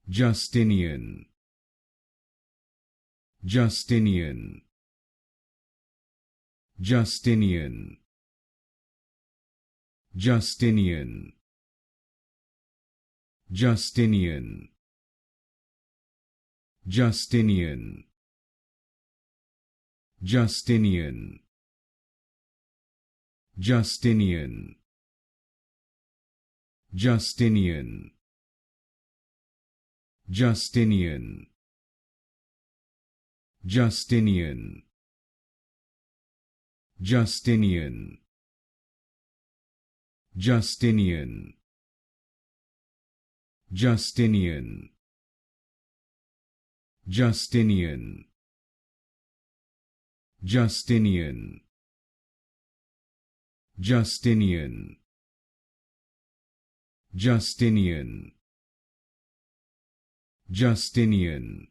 Justinian, Justinian, Justinian, Justinian, Justinian, Justinian, Justinian, Justinian, Justinian, Justinian, Justinian, Justinian, Justinian, Justinian, Justinian, Justinian, Justinian, Justinian, Justinian,